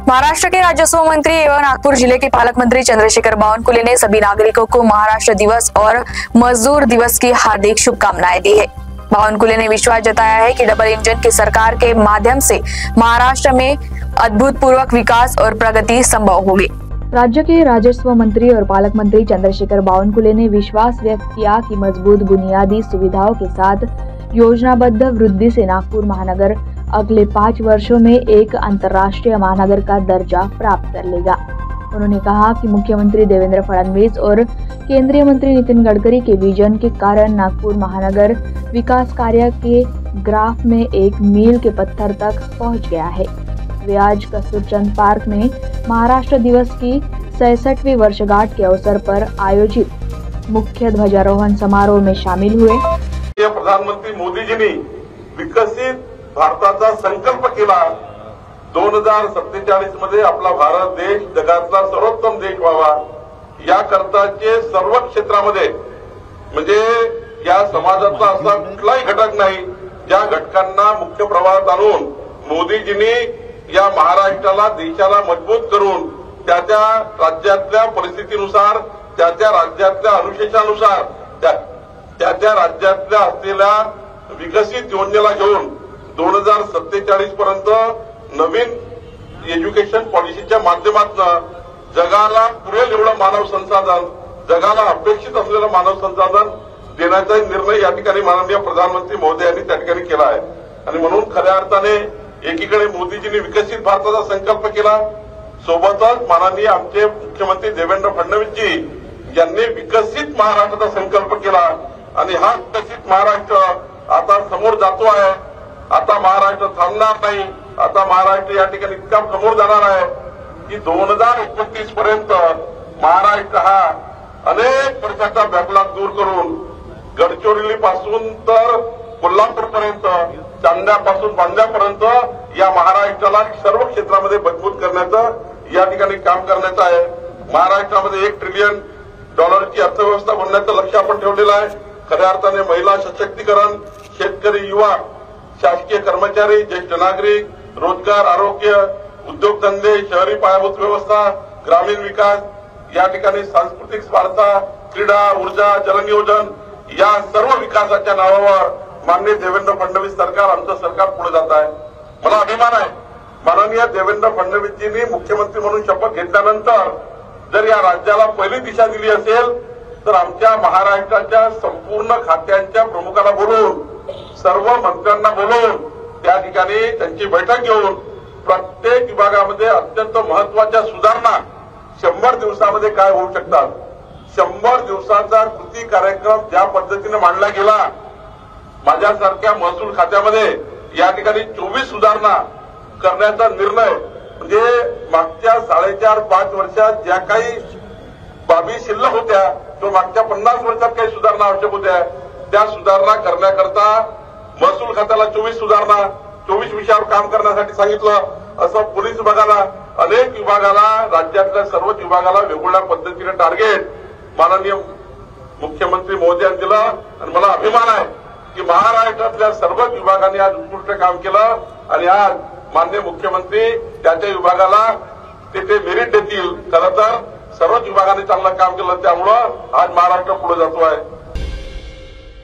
महाराष्ट्र के राजस्व मंत्री एवं नागपुर जिले के पालक मंत्री चंद्रशेखर बावनकुले ने सभी नागरिकों को महाराष्ट्र दिवस और मजदूर दिवस की हार्दिक शुभकामनाएं दी है। बावनकुले ने विश्वास जताया है कि डबल इंजन की सरकार के माध्यम से महाराष्ट्र में अभूतपूर्व विकास और प्रगति संभव होगी। राज्य के राजस्व मंत्री और पालक मंत्री चंद्रशेखर बावनकुले ने विश्वास व्यक्त किया कि मजबूत बुनियादी सुविधाओं के साथ योजनाबद्ध वृद्धि से नागपुर महानगर अगले 5 वर्षों में एक अंतर्राष्ट्रीय महानगर का दर्जा प्राप्त कर लेगा। उन्होंने कहा कि मुख्यमंत्री देवेंद्र फडणवीस और केंद्रीय मंत्री नितिन गडकरी के विजन के कारण नागपुर महानगर विकास कार्य के ग्राफ में एक मील के पत्थर तक पहुंच गया है। वे आज कस्तूरचंद पार्क में महाराष्ट्र दिवस की 66वीं वर्षगांठ के अवसर पर आयोजित मुख्य ध्वजारोहण समारोह में शामिल हुए। प्रधानमंत्री मोदीजींनी विकसित भारताचा संकल्प केला। 2047 मध्ये आपला भारत देश जगातला सर्वोत्तम देश व्हावा याकरताचे सर्व क्षेत्रामध्ये म्हणजे या समाजाचा असा कुठलाही घटक नाही ज्या घटकांना मुख्य प्रवाहात आणून मोदीजींनी या महाराष्ट्राला देशाला मजबूत करून त्या राज्यातल्या परिस्थितीनुसार त्या राज्यातल्या अनुशेषानुसार त्या राज्यातल्या असलेल्या विकसित योजनेला घेऊन 2047 पर्यंत नवीन एज्युकेशन पॉलिसीच्या माध्यमातून जगाला पुरेल एवढं मानव संसाधन जगाला अपेक्षित असलेलं मानव संसाधन देण्याचा निर्णय या ठिकाणी माननीय प्रधानमंत्री महोदयांनी त्या ठिकाणी केला आहे। आणि म्हणून खऱ्या अर्थाने एकीकडे मोदीजींनी विकसित भारताचा संकल्प केला, सोबतच माननीय आमचे मुख्यमंत्री देवेंद्र फडणवीसजी यांनी विकसित महाराष्ट्राचा संकल्प केला आणि हा विकसित महाराष्ट्र आता समोर जातो आहे। आता महाराष्ट्र थांबणार नाही। आता महाराष्ट्र या ठिकाणी इतका समोर जाणार आहे की 2029 पर्यंत महाराष्ट्र हा अनेक वर्षाचा बॅकलॉग दूर करून गडचिरोली पासून तर कोल्हापूर पर्यंत चांद्यापासून बांद्यापर्यंत या महाराष्ट्राला सर्व क्षेत्रामध्ये मजबूत करण्याचं या ठिकाणी काम करायचं आहे। महाराष्ट्रामध्ये $1 ट्रिलियन ची अर्थव्यवस्था बनण्याचं लक्ष्य आपण ठेवलेलं आहे। खऱ्या अर्थाने महिला सशक्तीकरण, शेतकरी, युवा, शासकीय कर्मचारी, ज्येष्ठ नागरिक, रोजगार, आरोग्य, उद्योगधंदे, शहरी पायाभूत व्यवस्था, ग्रामीण विकास, या ठिकाणी सांस्कृतिक स्पर्धा, क्रीडा, ऊर्जा, जलनियोजन या सर्व विकासाच्या नावावर माननीय देवेंद्र फडणवीस सरकार आमचं सरकार पुढे जात आहे। मला अभिमान आहे माननीय देवेंद्र फडणवीसजींनी मुख्यमंत्री म्हणून शपथ घेतल्यानंतर जर या राज्याला पहिली दिशा दिली असेल तर आमच्या महाराष्ट्राच्या संपूर्ण खात्यांच्या प्रमुखांना बोलवून सर्व मंत्र्यांना बोलवून त्या ठिकाणी त्यांची बैठक घेऊन प्रत्येक विभागामध्ये अत्यंत महत्वाच्या सुधारणा 100 दिवसामध्ये काय होऊ शकतात, 100 दिवसाचा कृती कार्यक्रम ज्या पद्धतीने मांडला गेला, माझ्यासारख्या महसूल खात्यामध्ये या ठिकाणी 24 सुधारणा करण्याचा निर्णय म्हणजे मागच्या 4.5-5 वर्षात ज्या काही बाबी शिल्लक होत्या तो मागच्या 50 वर्षात काही सुधारणा आवश्यक होत्या त्या सुधारणा करण्याकरता महसूल खात्याला 24 सुधारणा 24 विषयावर काम करण्यासाठी सांगितलं। असं पोलीस विभागाला, अनेक विभागाला, राज्यातल्या सर्वच विभागाला वेगवेगळ्या पद्धतीने टार्गेट माननीय मुख्यमंत्री मोदयांनी दिलं आणि मला अभिमान आहे की महाराष्ट्रातल्या सर्वच विभागांनी आज उत्कृष्ट काम केलं आणि आज माननीय मुख्यमंत्री त्याच्या विभागाला ते मेरिट देतील। खरं तर सर्वच विभागांनी चांगलं काम केलं त्यामुळं आज महाराष्ट्र पुढे जातो आहे।